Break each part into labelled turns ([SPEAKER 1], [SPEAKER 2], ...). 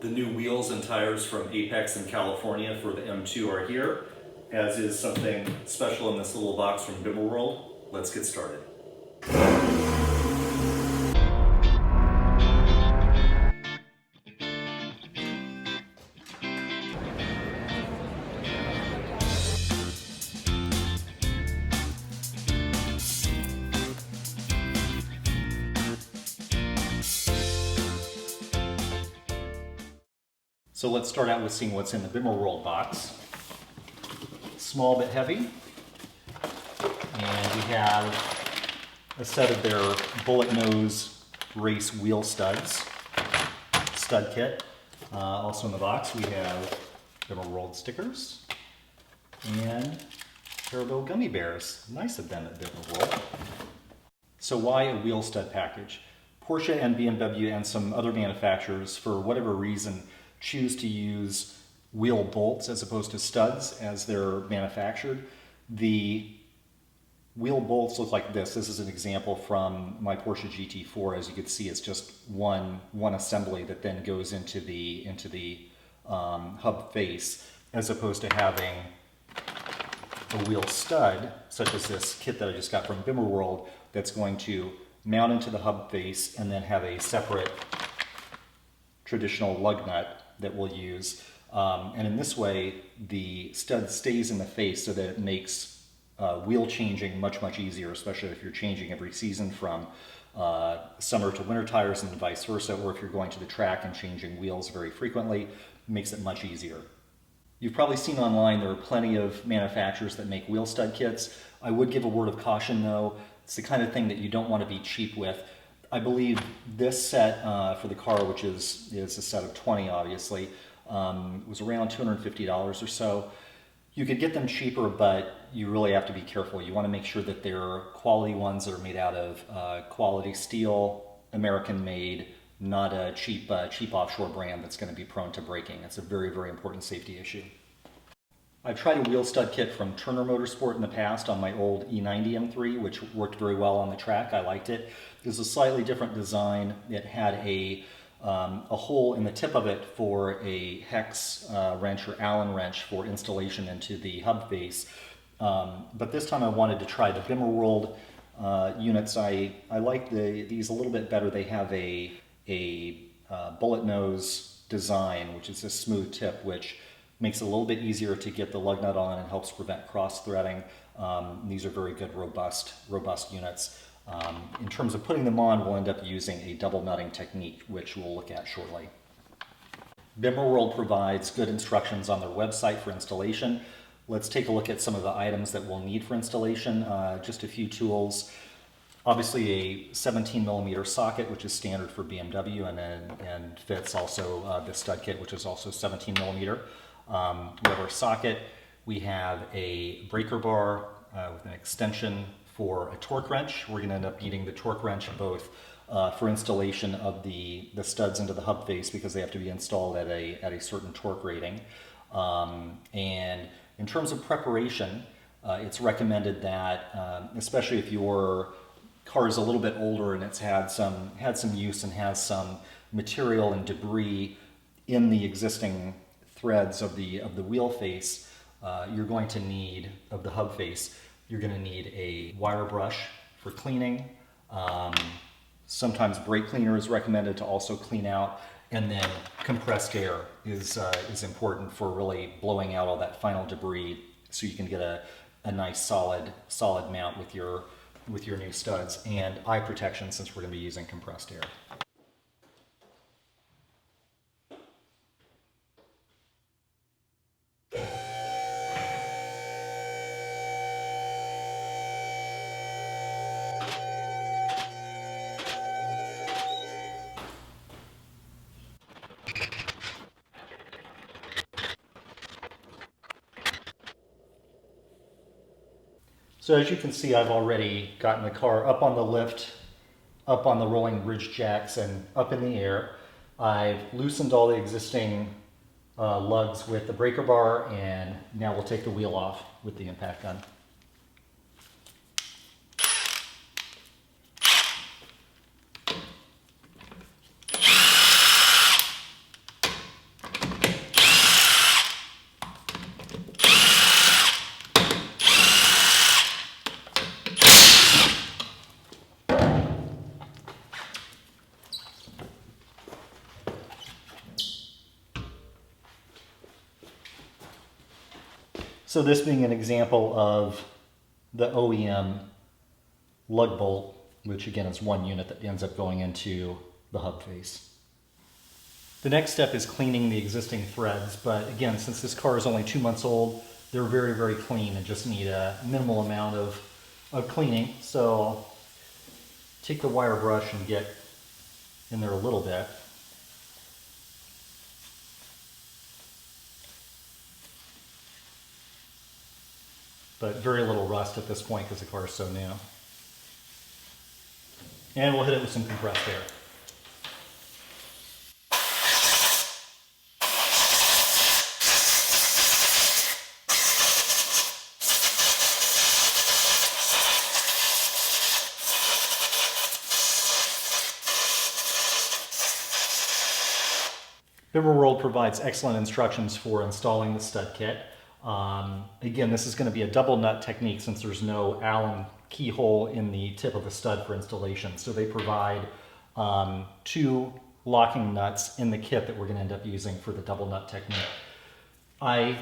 [SPEAKER 1] The new wheels and tires from Apex in California for the M2 are here, as is something special in this little box from Bimmerworld. Let's get started. So let's start out with seeing what's in the Bimmerworld box. Small but heavy. And we have a set of their bullet nose race wheel studs, stud kit. Also in the box we have Bimmerworld stickers and Haribo gummy bears. Nice of them at Bimmerworld. So why a wheel stud package? Porsche and BMW and some other manufacturers, for whatever reason, choose to use wheel bolts as opposed to studs as they're manufactured. The wheel bolts look like this. This is an example from my Porsche GT4. As you can see, it's just one assembly that then goes into the hub face, as opposed to having a wheel stud, such as this kit that I just got from Bimmerworld, that's going to mount into the hub face and then have a separate traditional lug nut that we'll use. And in this way, the stud stays in the face so that it makes wheel changing much easier, especially if you're changing every season from summer to winter tires and vice versa, or if you're going to the track and changing wheels very frequently, it makes it much easier. You've probably seen online there are plenty of manufacturers that make wheel stud kits. I would give a word of caution though. It's the kind of thing that you don't want to be cheap with. I believe this set for the car, which is a set of 20 obviously, was around $250 or so. You could get them cheaper, but you really have to be careful. You want to make sure that they're quality ones that are made out of quality steel, American made, not a cheap offshore brand that's going to be prone to breaking. It's a very important safety issue. I've tried a wheel stud kit from Turner Motorsport in the past on my old E90 M3, which worked very well on the track. I liked it. It was a slightly different design. It had a hole in the tip of it for a hex wrench or Allen wrench for installation into the hub face. But this time I wanted to try the Bimmerworld units. I like these a little bit better. They have a bullet nose design, which is a smooth tip, which makes it a little bit easier to get the lug nut on and helps prevent cross-threading. These are very good, robust units. In terms of putting them on, we'll end up using a double nutting technique, which we'll look at shortly. Bimmerworld provides good instructions on their website for installation. Let's take a look at some of the items that we'll need for installation. Just a few tools. Obviously a 17mm socket, which is standard for BMW and fits also the stud kit, which is also 17mm. We have our socket. We have a breaker bar with an extension for a torque wrench. We're going to end up needing the torque wrench both for installation of the studs into the hub face, because they have to be installed at a certain torque rating. And in terms of preparation, it's recommended that, especially if your car is a little bit older and it's had some use and has some material and debris in the existing threads of the wheel face, you're going to need, of the hub face, you're going to need a wire brush for cleaning. Sometimes brake cleaner is recommended to also clean out, and then compressed air is important for really blowing out all that final debris, so you can get a nice solid mount with your new studs, and eye protection, since we're going to be using compressed air. So as you can see, I've already gotten the car up on the lift, up on the rolling bridge jacks, and up in the air. I've loosened all the existing lugs with the breaker bar, and now we'll take the wheel off with the impact gun. So this being an example of the OEM lug bolt, which again is one unit that ends up going into the hub face. The next step is cleaning the existing threads, but again, since this car is only 2 months old, they're very, very clean and just need a minimal amount of cleaning. So I'll take the wire brush and get in there a little bit. But very little rust at this point because the car is so new. And we'll hit it with some compressed air. Bimmerworld provides excellent instructions for installing the stud kit. Again, this is going to be a double nut technique since there's no Allen keyhole in the tip of the stud for installation. So they provide 2 locking nuts in the kit that we're going to end up using for the double nut technique. I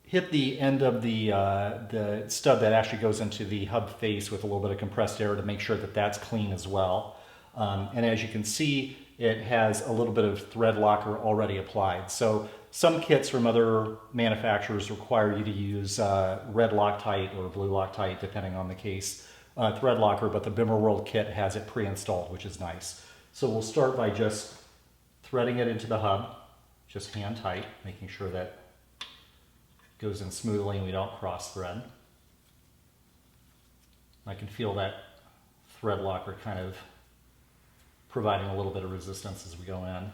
[SPEAKER 1] hit the end of the stud that actually goes into the hub face with a little bit of compressed air to make sure that that's clean as well. And as you can see, it has a little bit of thread locker already applied. So some kits from other manufacturers require you to use red Loctite or blue Loctite, depending on the case, thread locker, but the Bimmerworld kit has it pre-installed, which is nice. So we'll start by just threading it into the hub, just hand tight, making sure that it goes in smoothly and we don't cross thread. I can feel that thread locker kind of providing a little bit of resistance as we go in.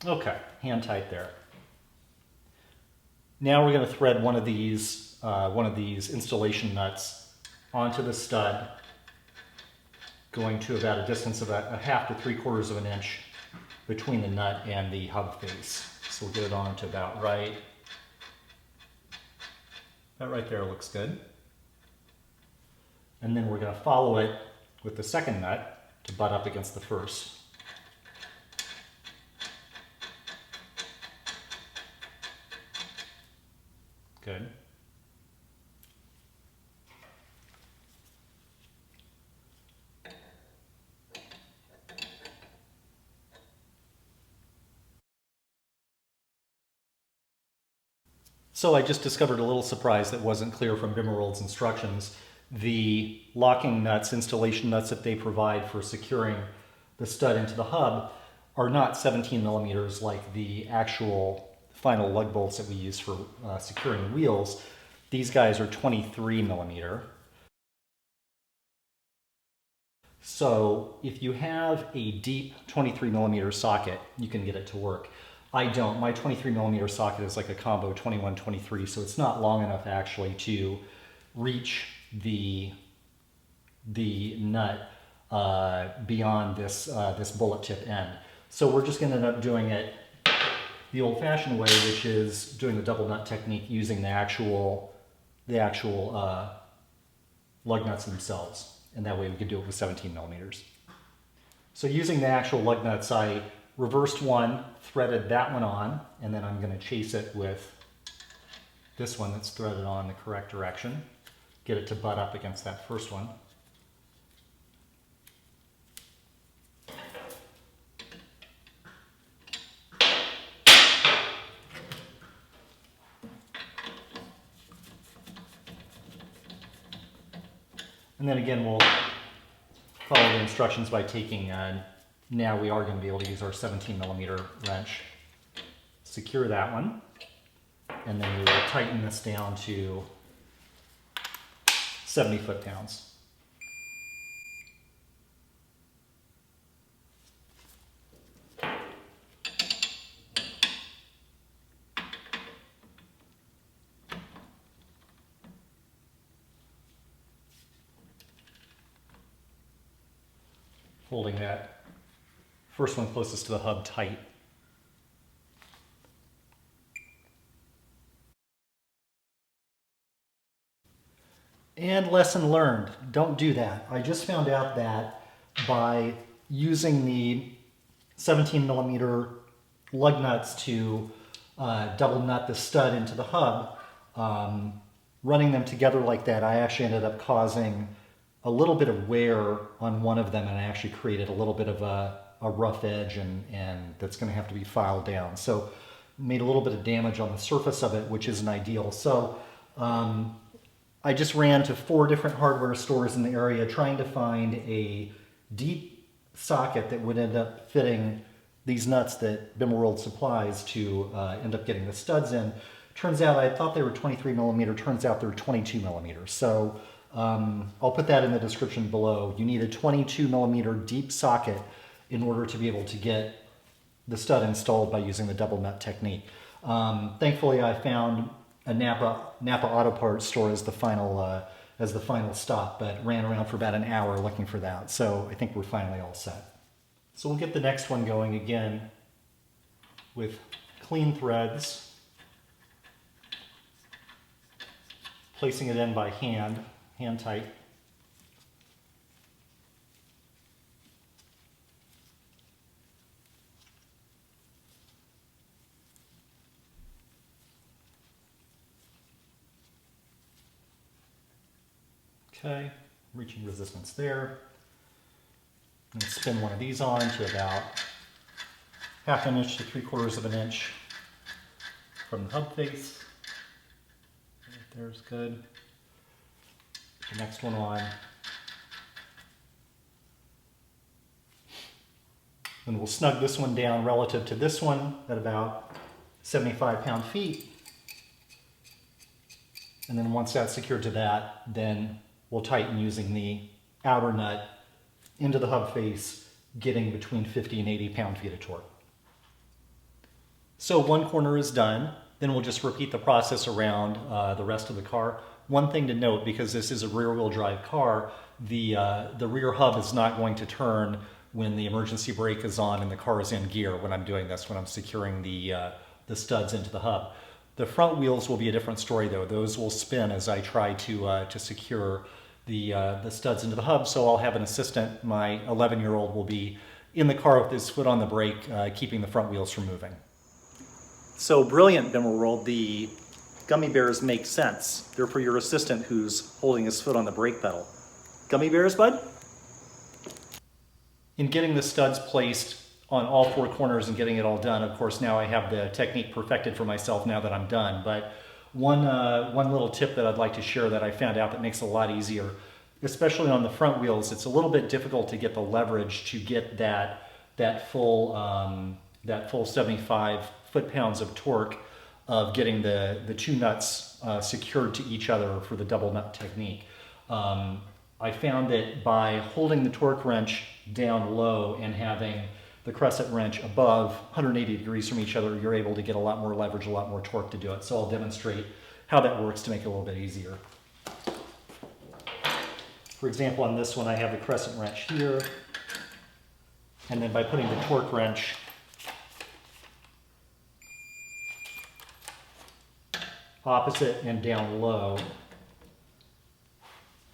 [SPEAKER 1] Okay, hand tight there. Now we're going to thread one of these installation nuts onto the stud, going to about a distance of a 1/2 to 3/4 of an inch between the nut and the hub face. So we'll get it on to about right. That right there looks good. And then we're going to follow it with the second nut to butt up against the first. Good. So I just discovered a little surprise that wasn't clear from Bimmerworld's instructions. The locking nuts, installation nuts that they provide for securing the stud into the hub are not 17 millimeters like the actual final lug bolts that we use for securing wheels. These guys are 23 millimeter. So if you have a deep 23 millimeter socket, you can get it to work. I don't. My 23 millimeter socket is like a combo 21-23, so it's not long enough actually to reach the nut beyond this bullet tip end. So we're just going to end up doing it the old-fashioned way, which is doing the double nut technique using the actual lug nuts themselves, and that way we could do it with 17 millimeters. So using the actual lug nuts, I reversed one, threaded that one on, and then I'm going to chase it with this one that's threaded on the correct direction. Get it to butt up against that first one. And then again, we'll follow the instructions by taking, now we are going to be able to use our 17 millimeter wrench. Secure that one, and then we will tighten this down to 70 foot-pounds. Holding that first one closest to the hub tight. And lesson learned, don't do that. I just found out that by using the 17 millimeter lug nuts to double nut the stud into the hub, running them together like that, I actually ended up causing a little bit of wear on one of them, and I actually created a little bit of a rough edge, and that's going to have to be filed down. So made a little bit of damage on the surface of it, which isn't ideal. So I just ran to 4 different hardware stores in the area trying to find a deep socket that would end up fitting these nuts that Bimmerworld supplies to end up getting the studs in. Turns out I thought they were 23 millimeter, turns out they're 22 millimeters. So I'll put that in the description below. You need a 22 millimeter deep socket in order to be able to get the stud installed by using the double nut technique. Thankfully I found a Napa Auto Parts store as the final stop, but ran around for about an hour looking for that. So I think we're finally all set. So we'll get the next one going again with clean threads, placing it in by hand tight. Okay, reaching resistance there. And spin one of these on to about 1/2 inch to 3/4 inch from the hub face. Right there's good. The next one on. And we'll snug this one down relative to this one at about 75 pound-feet. And then once that's secured to that, then we'll tighten using the outer nut into the hub face, getting between 50 and 80 pound-feet of torque. So one corner is done, then we'll just repeat the process around the rest of the car. One thing to note, because this is a rear-wheel drive car, the rear hub is not going to turn when the emergency brake is on and the car is in gear when I'm doing this, when I'm securing the studs into the hub. The front wheels will be a different story though. Those will spin as I try to secure the studs into the hub, so I'll have an assistant. My 11-year-old will be in the car with his foot on the brake, keeping the front wheels from moving. So brilliant, Bimmerworld. The gummy bears make sense. They're for your assistant who's holding his foot on the brake pedal. Gummy bears, bud? In getting the studs placed on all 4 corners and getting it all done, of course, now I have the technique perfected for myself now that I'm done. But one little tip that I'd like to share that I found out that makes it a lot easier, especially on the front wheels, it's a little bit difficult to get the leverage to get that full 75 foot-pounds of torque of getting the 2 nuts secured to each other for the double nut technique. I found that by holding the torque wrench down low and having the crescent wrench above 180 degrees from each other, you're able to get a lot more leverage, a lot more torque to do it. So I'll demonstrate how that works to make it a little bit easier. For example, on this one, I have the crescent wrench here, and then by putting the torque wrench opposite and down low,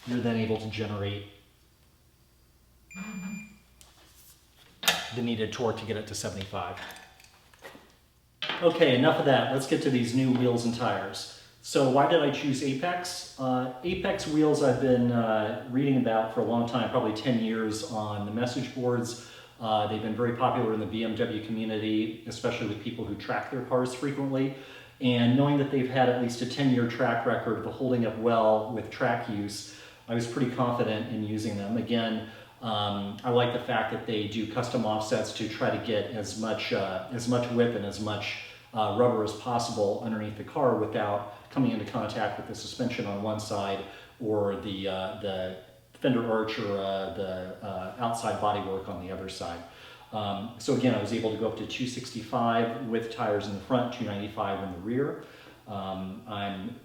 [SPEAKER 1] you're then able to generate the needed torque to get it to 75. Okay, enough of that. Let's get to these new wheels and tires. So why did I choose Apex? Apex wheels I've been reading about for a long time, probably 10 years on the message boards. They've been very popular in the BMW community, especially with people who track their cars frequently. And knowing that they've had at least a 10-year track record of holding up well with track use, I was pretty confident in using them. Again, I like the fact that they do custom offsets to try to get as much whip and as much rubber as possible underneath the car without coming into contact with the suspension on one side or the fender arch or the outside bodywork on the other side. So again, I was able to go up to 265 with tires in the front, 295 in the rear.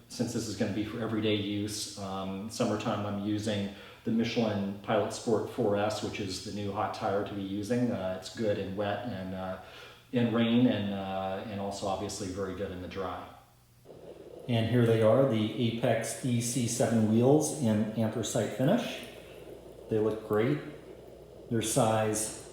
[SPEAKER 1] Since this is going to be for everyday use, summertime, I'm using the Michelin Pilot Sport 4S, which is the new hot tire to be using. It's good in wet and in rain, and also obviously very good in the dry. And here they are, the Apex EC7 wheels in anthracite finish. They look great. They're size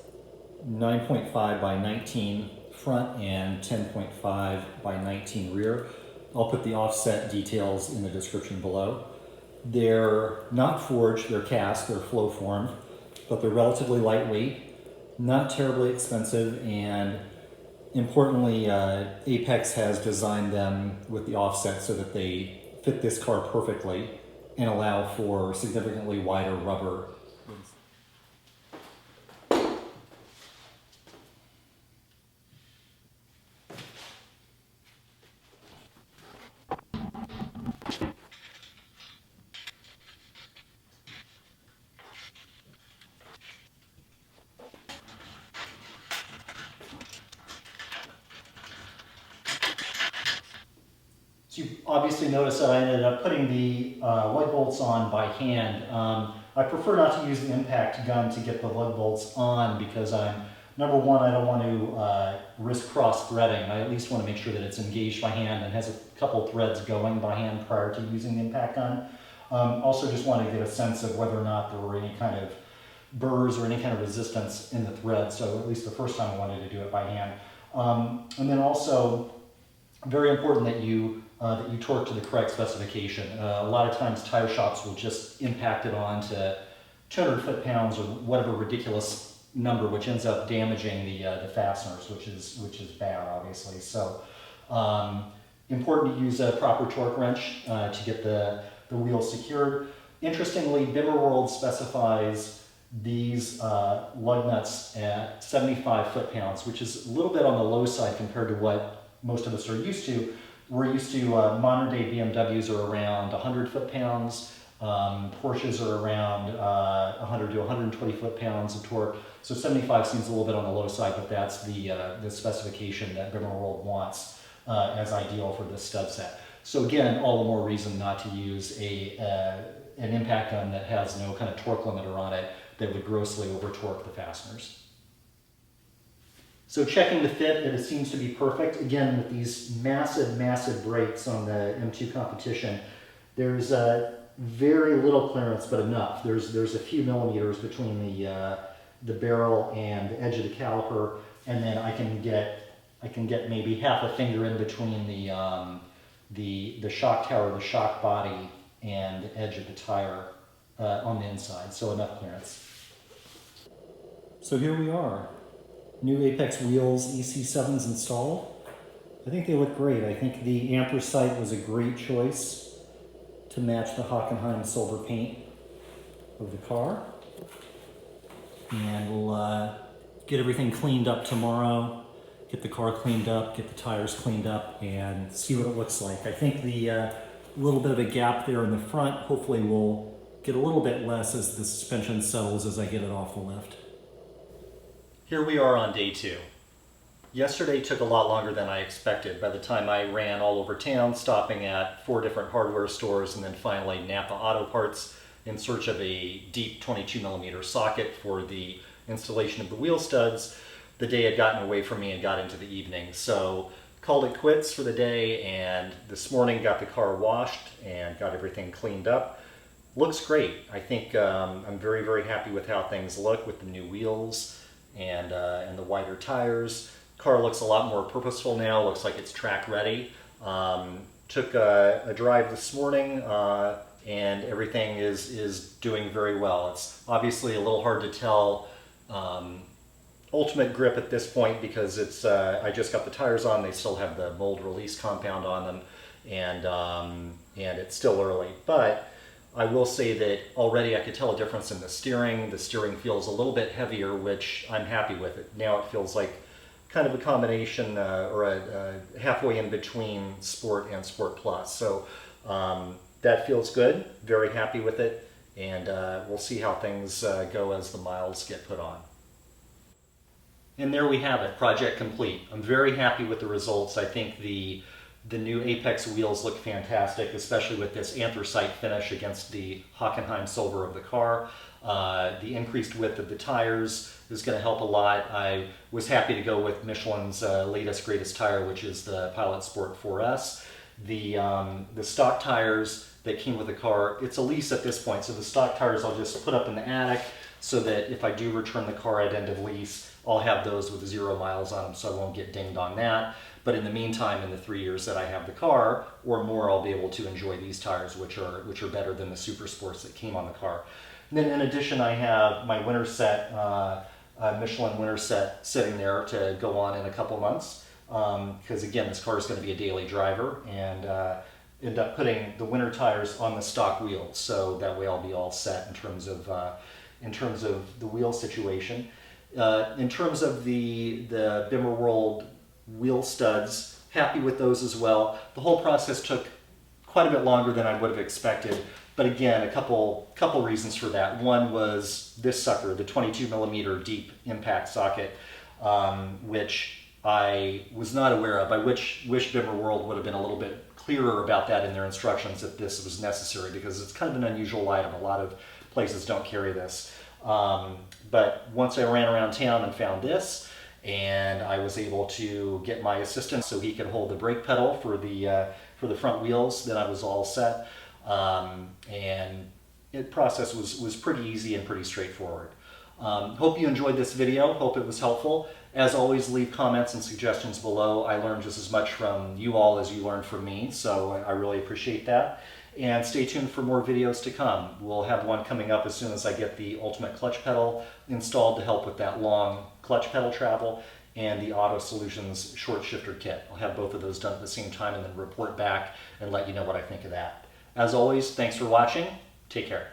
[SPEAKER 1] 9.5 by 19 front and 10.5 by 19 rear. I'll put the offset details in the description below. They're not forged, they're cast, they're flow formed, but they're relatively lightweight, not terribly expensive, and importantly, Apex has designed them with the offset so that they fit this car perfectly and allow for significantly wider rubber. So you obviously notice that I ended up putting the lug bolts on by hand. I prefer not to use the impact gun to get the lug bolts on because number one, I don't want to risk cross threading. I at least want to make sure that it's engaged by hand and has a couple threads going by hand prior to using the impact gun. Also just want to get a sense of whether or not there were any kind of burrs or any kind of resistance in the thread. So at least the first time I wanted to do it by hand. And then also, very important that you torque to the correct specification. A lot of times tire shops will just impact it on to 200 foot-pounds or whatever ridiculous number, which ends up damaging the fasteners, which is bad, obviously. So important to use a proper torque wrench to get the wheel secured. Interestingly, Bimmerworld specifies these lug nuts at 75 foot-pounds, which is a little bit on the low side compared to what most of us are used to. We're used to modern day BMWs are around 100 foot-pounds, Porsches are around 100 to 120 foot-pounds of torque. So 75 seems a little bit on the low side, but that's the specification that Bimmerworld wants as ideal for this stud set. So again, all the more reason not to use an impact gun that has no kind of torque limiter on it that would grossly over-torque the fasteners. So checking the fit, it seems to be perfect. Again, with these massive, massive brakes on the M2 competition, there's very little clearance, but enough. There's a few millimeters between the barrel and the edge of the caliper, and then I can get maybe half a finger in between the shock tower, the shock body, and the edge of the tire on the inside. So enough clearance. So here we are. New Apex wheels, EC7s installed. I think they look great. I think the anthracite was a great choice to match the Hockenheim silver paint of the car. And we'll get everything cleaned up tomorrow, get the car cleaned up, get the tires cleaned up, and see what it looks like. I think the little bit of a gap there in the front hopefully will get a little bit less as the suspension settles as I get it off the lift. Here we are on day 2. Yesterday took a lot longer than I expected. By the time I ran all over town, stopping at 4 different hardware stores and then finally Napa Auto Parts in search of a deep 22mm socket for the installation of the wheel studs, the day had gotten away from me and got into the evening. So called it quits for the day, and this morning got the car washed and got everything cleaned up. Looks great. I think I'm very, very happy with how things look with the new wheels and the wider tires. Car looks a lot more purposeful now. Looks like it's track ready. Took a drive this morning and everything is doing very well. It's obviously a little hard to tell ultimate grip at this point because it's I just got the tires on. They still have the mold release compound on them, and it's still early. But I will say that already I could tell a difference in the steering. The steering feels a little bit heavier, which I'm happy with it. Now it feels like kind of a combination or a halfway in between Sport and Sport Plus. So that feels good, very happy with it, and we'll see how things go as the miles get put on. And there we have it, project complete. I'm very happy with the results. I think the new Apex wheels look fantastic, especially with this anthracite finish against the Hockenheim silver of the car. The increased width of the tires is going to help a lot. I was happy to go with Michelin's latest greatest tire, which is the Pilot Sport 4S. The stock tires that came with the car, it's a lease at this point, so the stock tires I'll just put up in the attic so that if I do return the car at end of lease, I'll have those with 0 miles on them, so I won't get dinged on that. But in the meantime, in the 3 years that I have the car or more, I'll be able to enjoy these tires, which are better than the Super Sports that came on the car. And then in addition, I have my winter set, Michelin winter set, sitting there to go on in a couple months. Because again, this car is going to be a daily driver, and end up putting the winter tires on the stock wheels, so that way I'll be all set in terms of the wheel situation. In terms of the Bimmerworld wheel studs, happy with those as well. The whole process took quite a bit longer than I would have expected, but again, a couple reasons for that. One was this sucker, the 22 millimeter deep impact socket, which I was not aware of. I wish Bimmerworld would have been a little bit clearer about that in their instructions if this was necessary, because it's kind of an unusual item. A lot of places don't carry this. But once I ran around town and found this, and I was able to get my assistant so he could hold the brake pedal for the front wheels, then I was all set. And the process was pretty easy and pretty straightforward. Hope you enjoyed this video. Hope it was helpful. As always, leave comments and suggestions below. I learned just as much from you all as you learned from me, so I really appreciate that. And stay tuned for more videos to come. We'll have one coming up as soon as I get the ultimate clutch pedal installed to help with that long clutch pedal travel, and the Auto Solutions short shifter kit. I'll have both of those done at the same time and then report back and let you know what I think of that. As always, thanks for watching. Take care.